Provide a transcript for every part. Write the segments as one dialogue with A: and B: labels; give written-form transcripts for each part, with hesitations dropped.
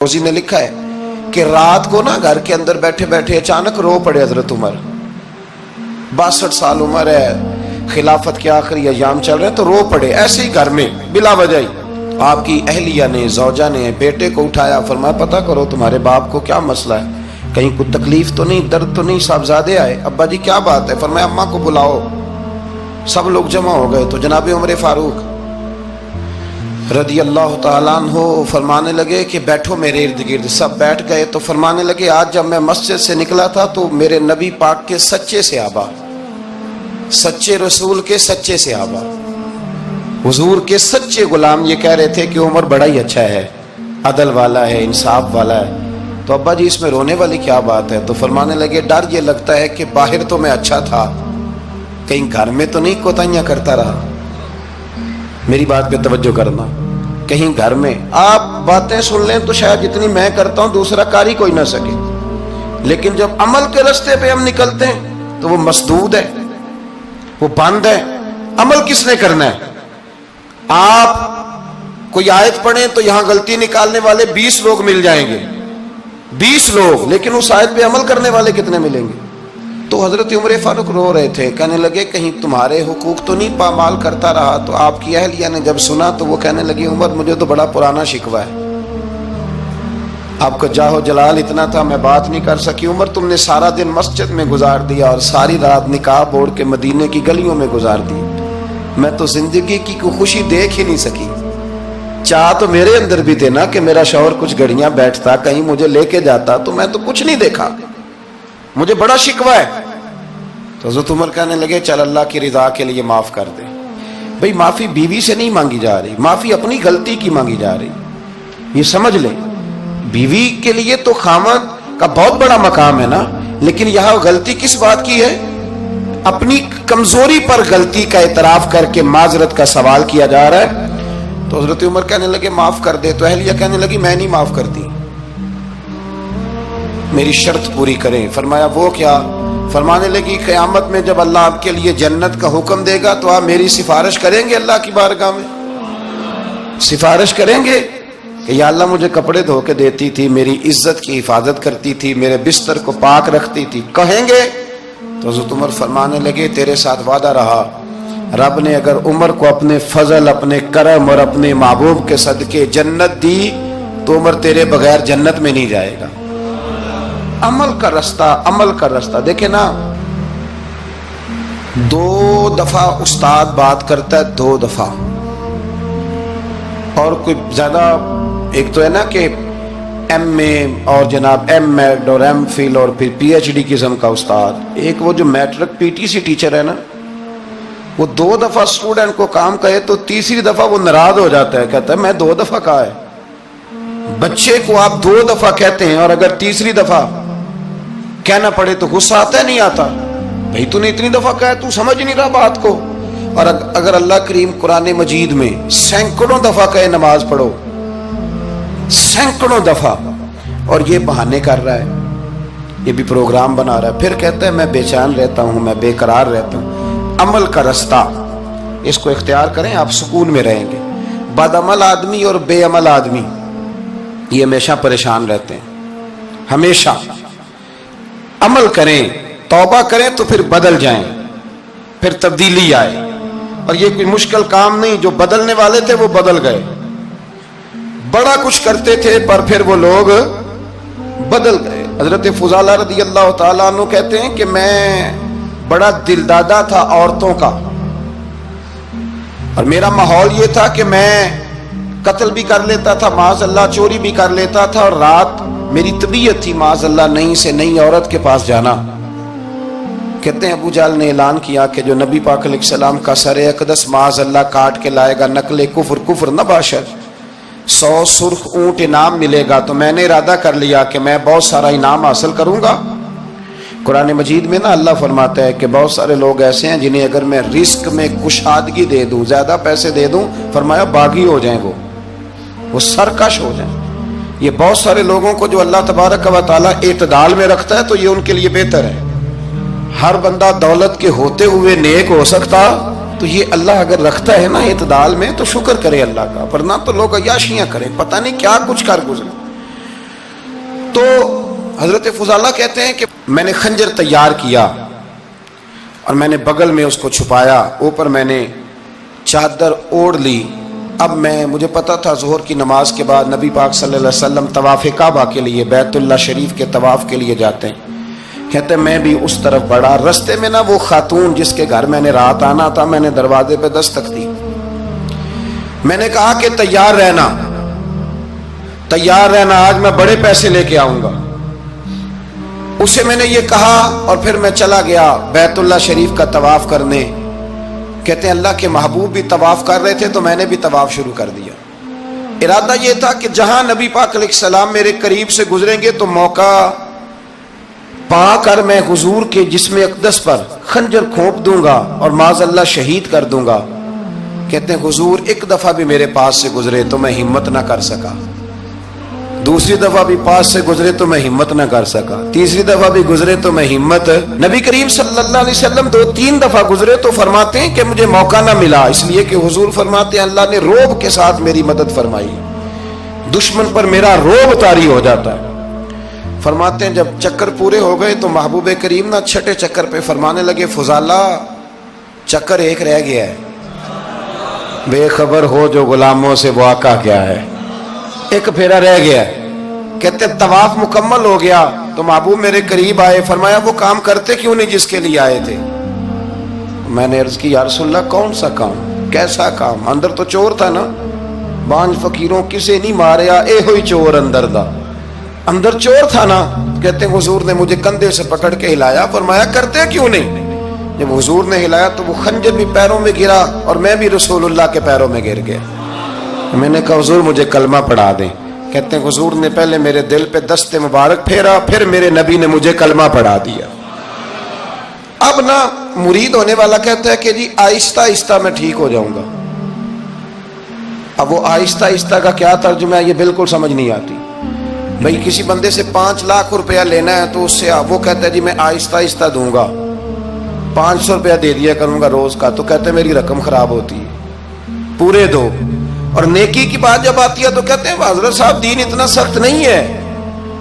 A: रोजी ने लिखा है कि रात को ना घर के अंदर बैठे बैठे अचानक रो पड़े हजरत उमर। 62 साल उम्र है, खिलाफत के आखिरी अयाम चल रहे हैं, तो रो पड़े ऐसे ही घर में बिला वजह ही। आपकी अहलिया ने, जौजा ने बेटे को उठाया, फरमाया पता करो तुम्हारे बाप को क्या मसला है, कहीं कोई तकलीफ तो नहीं, दर्द तो नहीं, साहबजादे आए। अब्बा जी क्या बात है? फरमाया अम्मा को बुलाओ। सब लोग जमा हो गए तो जनाब उमर फारूक रदी अल्लाह ताला अन्हु फरमाने लगे कि बैठो मेरे इर्द गिर्द। सब बैठ गए तो फरमाने लगे आज जब मैं मस्जिद से निकला था तो मेरे नबी पाक के सच्चे सहाबा, सच्चे रसूल के सच्चे सहाबा, हुजूर के सच्चे गुलाम ये कह रहे थे कि उमर बड़ा ही अच्छा है, अदल वाला है, इंसाफ वाला है। तो अब्बा जी इसमें रोने वाली क्या बात है? तो फरमाने लगे डर ये लगता है कि बाहर तो मैं अच्छा था, कहीं घर में तो नहीं कोताहियां करता रहा। मेरी बात पे तवज्जो करना, कहीं घर में आप बातें सुन लें तो शायद जितनी मैं करता हूं दूसरा कार ही कोई ना सके, लेकिन जब अमल के रास्ते पे हम निकलते हैं तो वो मसदूद है, वो बंद है। अमल किसने करना है? आप कोई आयत पढ़ें तो यहां गलती निकालने वाले 20 लोग मिल जाएंगे, 20 लोग, लेकिन उस आयत पे अमल करने वाले कितने मिलेंगे? तो हजरत उमर फारूक रो रहे थे, कहने लगे कहीं तुम्हारे हुकूक तो नहीं पामाल करता रहा। तो आपकी अहलिया ने जब सुना तो वो कहने लगी उमर मुझे तो बड़ा पुराना शिकवा है, आपका जाहो जलाल इतना था मैं बात नहीं कर सकी। उमर तुमने सारा दिन मस्जिद में गुजार दिया और सारी रात निकाब ओढ़ के मदीने की गलियों में गुजार दी, मैं तो जिंदगी की कोई खुशी देख ही नहीं सकी। चाह तो मेरे अंदर भी थे ना कि मेरा शौहर कुछ घड़ियां बैठता, कहीं मुझे लेके जाता, तो मैं तो कुछ नहीं देखा, मुझे बड़ा शिकवा है। तो हज़रत उमर कहने लगे चल अल्लाह की रिजा के लिए माफ कर दे। भाई माफी बीवी से नहीं मांगी जा रही, माफी अपनी गलती की मांगी जा रही, ये समझ ले। बीवी के लिए तो खामद का बहुत बड़ा मकाम है ना, लेकिन यहां गलती किस बात की है? अपनी कमजोरी पर गलती का इतराफ करके माजरत का सवाल किया जा रहा है। तो हज़रत उमर कहने लगे माफ कर दे। तो अहलिया कहने लगी मैं नहीं माफ करती, मेरी शर्त पूरी करें। फरमाया वो क्या? फरमाने लगी क़यामत में जब अल्लाह आपके लिए जन्नत का हुक्म देगा तो आप मेरी सिफारिश करेंगे अल्लाह की बारगाह में? सिफारिश करेंगे कि या अल्लाह मुझे कपड़े धो के देती थी, मेरी इज्जत की हिफाजत करती थी, मेरे बिस्तर को पाक रखती थी, कहेंगे? तो हज़रत उमर फरमाने लगे तेरे साथ वादा रहा, रब ने अगर उमर को अपने फजल, अपने करम और अपने महबूब के सदके जन्नत दी तो उमर तेरे बगैर जन्नत में नहीं जाएगा। अमल का रास्ता, अमल का रास्ता देखे ना। 2 दफा उस्ताद बात करता है, 2 दफा, और कोई ज्यादा, एक तो है ना कि MA और जनाब M.Ed और M.Phil और फिर PhD किस्म का उस्ताद। एक वो जो मैट्रिक PTC टीचर है ना, वो 2 दफा स्टूडेंट को काम कहे तो तीसरी दफा वो नाराज हो जाता है, कहता है मैं 2 दफा कहा है। बच्चे को आप 2 दफा कहते हैं और अगर तीसरी दफा कहना पड़े तो गुस्सा आता है नहीं आता? भाई तूने इतनी दफा कहा, तू समझ नहीं रहा बात को। और अगर अल्लाह करीम कुरान मजीद में सैकड़ों दफा कहे नमाज पढ़ो, सैकड़ों दफा, और ये बहाने कर रहा है, ये भी प्रोग्राम बना रहा है, फिर कहता है मैं बेचैन रहता हूं, मैं बेकरार रहता हूं। अमल का रास्ता इसको इख्तियार करें, आप सुकून में रहेंगे। बदअमल आदमी और बेअमल आदमी ये हमेशा परेशान रहते हैं, हमेशा। अमल करें, तौबा करें तो फिर बदल जाएं, फिर तब्दीली आए। और ये कोई मुश्किल काम नहीं, जो बदलने वाले थे वो बदल गए, बड़ा कुछ करते थे पर फिर वो लोग बदल गए। हजरत फुजाला रदी अल्लाह ताला अन्हु कहते हैं कि मैं बड़ा दिलदादा था औरतों का, और मेरा माहौल ये था कि मैं कत्ल भी कर लेता था माज़अल्लाह, चोरी भी कर लेता था, और रात मेरी तबीयत थी माज़अल्लाह नई से नई औरत के पास जाना। कहते हैं अबू जाल ने ऐलान किया कि जो नबी पाक अलैहिस्सलाम का सरे अक़दस माज़अल्लाह काट के लाएगा, नकले कुफ्र, कुफ्र न बाशर, 100 सुर्ख ऊंट इनाम मिलेगा। तो मैंने इरादा कर लिया कि मैं बहुत सारा इनाम हासिल करूंगा। कुरान मजीद में ना अल्लाह फरमाता है कि बहुत सारे लोग ऐसे हैं जिन्हें अगर मैं रिस्क में कुशादगी दे दूं, ज्यादा पैसे दे दूं, फरमाया बागी हो जाएं, वो सरकश हो जाएं। ये बहुत सारे लोगों को जो अल्लाह तबारक व तआला एतदाल में रखता है तो ये उनके लिए बेहतर है। हर बंदा दौलत के होते हुए नेक हो सकता, तो ये अल्लाह अगर रखता है ना एतदाल में तो शुक्र करे अल्लाह का, वरना तो लोग अय्याशियां करें, पता नहीं क्या कुछ कर गुजरे। تو حضرت فضالہ کہتے ہیں کہ میں نے خنجر تیار کیا اور میں نے بغل میں اس کو چھپایا، اوپر میں نے چادر اوڑھ لی۔ اب مجھے پتا تھا ظہر کی نماز کے بعد نبی پاک صلی اللہ علیہ وسلم طواف کعبہ کے لیے، بیت اللہ شریف کے طواف کے لیے جاتے ہیں۔ کہتے ہیں میں بھی اس طرف بڑھا، رستے میں نا وہ خاتون جس کے گھر میں نے رات آنا تھا، میں نے دروازے پہ دستک دی، میں نے کہا کہ تیار رہنا، تیار رہنا، آج میں بڑے پیسے لے کے آؤں گا۔ اسے میں نے یہ کہا اور پھر میں چلا گیا بیت اللہ شریف کا طواف کرنے۔ کہتے ہیں اللہ کے محبوب بھی طواف کر رہے تھے تو میں نے بھی طواف شروع کر دیا۔ ارادہ یہ تھا کہ جہاں نبی پاک علیہ السلام میرے قریب سے گزریں گے تو موقع پا کر میں حضور کے جسم اقدس پر خنجر کھونپ دوں گا اور معاذ اللہ شہید کر دوں گا۔ کہتے ہیں حضور ایک دفعہ بھی میرے پاس سے گزرے تو میں ہمت نہ کر سکا، دوسری دفعہ بھی پاس سے گزرے تو میں ہمت نہ کر سکا، تیسری دفعہ بھی گزرے تو میں ہمت، نبی کریم صلی اللہ علیہ وسلم 2-3 دفعہ گزرے تو فرماتے ہیں کہ مجھے موقع نہ ملا، اس لیے کہ حضور فرماتے ہیں اللہ نے روب کے ساتھ میری مدد فرمائی، دشمن پر میرا روب طاری ہو جاتا ہے۔ فرماتے ہیں جب چکر پورے ہو گئے تو محبوب کریم نہ چھٹے چکر پہ فرمانے لگے فضالہ چکر ایک رہ گیا ہے، بے خبر ہو جو غلاموں سے وہ آقا کیا ہے، ایک پھیرا رہ گیا ہے۔ کہتے طواف مکمل ہو گیا تو محبوب میرے قریب آئے، فرمایا وہ کام کرتے کیوں نہیں جس کے لیے آئے تھے؟ میں نے عرض کی یا رسول اللہ کون سا کام، کیسا کام؟ اندر تو چور تھا نا، بانج فقیروں کسے نہیں ماریا اے ہوئی چور اندر دا، اندر چور تھا نا۔ کہتے ہیں حضور نے مجھے کندھے سے پکڑ کے ہلایا، فرمایا کرتے کیوں نہیں؟ جب حضور نے ہلایا تو وہ خنجر بھی پیروں میں گرا اور میں بھی رسول اللہ کے پیروں میں گر گیا۔ میں نے کہا حضور مجھے کلمہ پڑھا دیں۔ کہتے ہیں حضور نے پہلے میرے دل پہ دست مبارک پھیرا، پھر میرے نبی نے مجھے کلمہ پڑھا دیا۔ اب نا مرید ہونے والا کہتا ہے کہ جی آہستہ آہستہ میں ٹھیک ہو جاؤں گا۔ اب وہ آہستہ آہستہ کا کیا ترجمہ ہے یہ بالکل سمجھ نہیں آتی۔ بھئی کسی بندے سے 5 لاکھ روپیہ لینا ہے تو اس سے وہ کہتا ہے جی میں آہستہ آہستہ دوں گا، 500 روپیہ دے دیا کروں گا روز کا، تو کہتے ہیں میری رقم خراب ہوتی ہے، پورے دو۔ اور نیکی کی بات جب آتی ہے تو کہتے ہیں حضرت صاحب دین اتنا سخت نہیں ہے،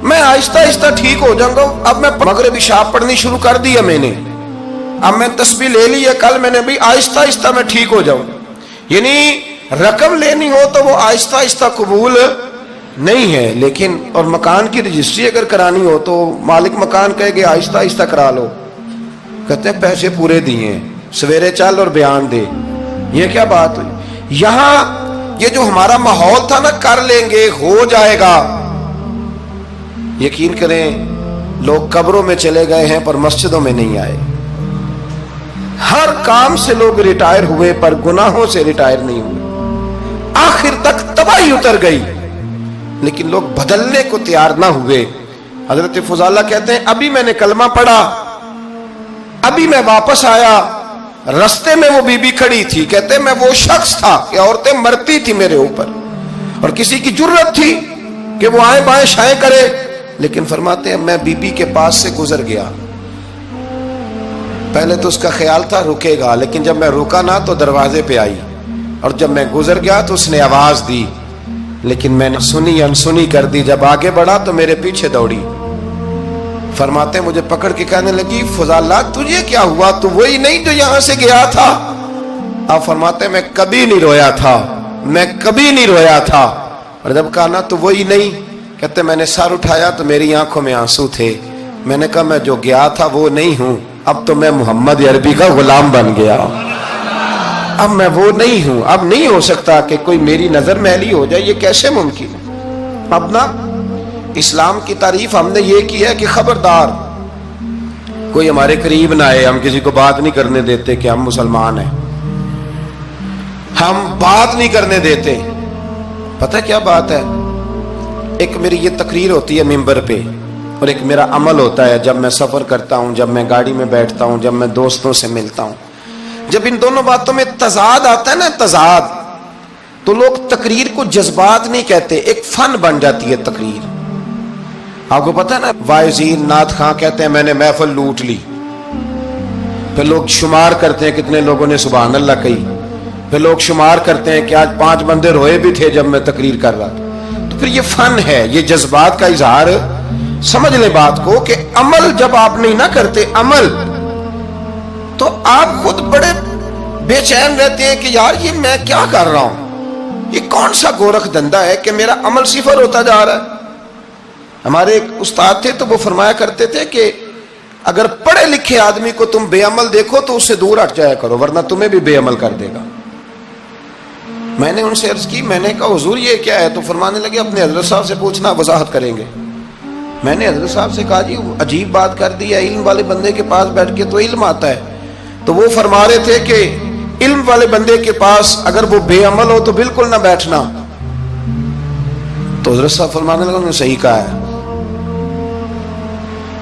A: میں آہستہ آہستہ ٹھیک ہو جاؤں گا۔ اب میں مغرب عشاء پڑھنی شروع کر دیا میں نے، اب میں تسبیح لے لی ہے، کل میں نے بھی آہستہ آہستہ میں ٹھیک ہو جاؤں۔ یعنی رقم لینی ہو تو وہ آہستہ آہستہ قبول نہیں ہے، لیکن اور مکان کی رجسٹری اگر کرانی ہو تو مالک مکان کہے گے آہستہ آہستہ کرا لو، کہتے ہیں پیسے پورے دیے، سویرے چل اور بیان دے۔ یہ کیا بات ہوئی؟ یہاں یہ جو ہمارا ماحول تھا نا کر لیں گے ہو جائے گا، یقین کریں لوگ قبروں میں چلے گئے ہیں پر مسجدوں میں نہیں آئے۔ ہر کام سے لوگ ریٹائر ہوئے پر گناہوں سے ریٹائر نہیں ہوئے، آخر تک تباہی اتر گئی لیکن لوگ بدلنے کو تیار نہ ہوئے۔ حضرت فضالہ کہتے ہیں ابھی میں نے کلمہ پڑھا، ابھی میں واپس آیا، رستے میں وہ بی بی کھڑی تھی، کہتے ہیں میں وہ شخص تھا کہ عورتیں مرتی تھی میرے اوپر اور کسی کی جرت تھی کہ وہ آئیں بائیں شائیں کرے، لیکن فرماتے ہیں میں بی بی کے پاس سے گزر گیا، پہلے تو اس کا خیال تھا رکے گا، لیکن جب میں رکا نہ تو دروازے پہ آئی، اور جب میں گزر گیا تو اس نے آواز دی، لیکن میں نے سنی انسنی کر دی، جب آگے بڑھا تو میرے پیچھے دوڑی۔ فرماتے ہیں مجھے پکڑ کے کہنے لگی فضالہ تجھے کیا ہوا، تو وہی نہیں جو یہاں سے گیا تھا؟ آپ فرماتے ہیں میں کبھی نہیں رویا تھا، میں کبھی نہیں رویا تھا، اور جب کہا نا تو وہی نہیں، کہتے میں نے سر اٹھایا تو میری آنکھوں میں آنسو تھے، میں نے کہا میں جو گیا تھا وہ نہیں ہوں، اب تو میں محمد عربی کا غلام بن گیا، اب میں وہ نہیں ہوں، اب نہیں ہو سکتا کہ کوئی میری نظر میلی ہو جائے، یہ کیسے ممکن ہے؟ اب نا اسلام کی تعریف ہم نے یہ کی ہے کہ خبردار کوئی ہمارے قریب نہ آئے، ہم کسی کو بات نہیں کرنے دیتے کہ ہم مسلمان ہیں، ہم بات نہیں کرنے دیتے۔ پتہ کیا بات ہے، ایک میری یہ تقریر ہوتی ہے ممبر پہ اور ایک میرا عمل ہوتا ہے جب میں سفر کرتا ہوں، جب میں گاڑی میں بیٹھتا ہوں، جب میں دوستوں سے ملتا ہوں، جب ان دونوں باتوں میں تضاد آتا ہے نا، تضاد، تو لوگ تقریر کو جذبات نہیں کہتے، ایک فن بن جاتی ہے تقریر۔ آپ کو پتہ ہے نا وائزین نعت خاں کہتے ہیں میں نے محفل لوٹ لی، پھر لوگ شمار کرتے ہیں کتنے لوگوں نے سبحان اللہ کہی، پھر لوگ شمار کرتے ہیں کہ آج 5 بندے روئے بھی تھے جب میں تقریر کر رہا تھا، تو پھر یہ فن ہے، یہ جذبات کا اظہار समझ ले बात को कि अमल जब आप नहीं ना करते अमल, तो आप खुद बड़े बेचैन रहते हैं कि यार ये मैं क्या कर रहा हूं, ये कौन सा गोरख धंधा है कि मेरा अमल सिफर होता जा रहा है। हमारे एक उस्ताद थे तो वो फरमाया करते थे कि अगर पढ़े लिखे आदमी को तुम बेअमल देखो तो उससे दूर हट जाया करो, वरना तुम्हें भी बेअमल कर देगा। मैंने उनसे अर्ज की, मैंने कहा हुजूर ये क्या है? तो फरमाने लगे अपने हजरत साहब से पूछना, वजाहत करेंगे। मैंने हजरत साहब से कहा जी अजीब बात कर दी है, इल्म वाले बंदे के पास बैठ के तो इल्म आता है। तो वो फरमा रहे थे कि इल्म वाले बंदे के पास अगर वो बेअमल हो तो बिल्कुल ना बैठना। तो हजरत साहब फरमाने लगे उन्होंने सही कहा है।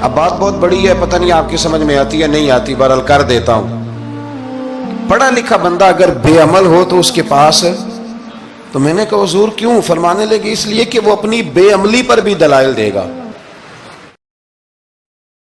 A: अब बात बहुत बड़ी है, पता नहीं आपकी समझ में आती है नहीं आती, बहरहाल कर देता हूं। पढ़ा लिखा बंदा अगर बेअमल हो तो उसके पास, तो मैंने कहा हुजूर क्यों? फरमाने लगे इसलिए कि वो अपनी बेअमली पर भी दलाइल देगा।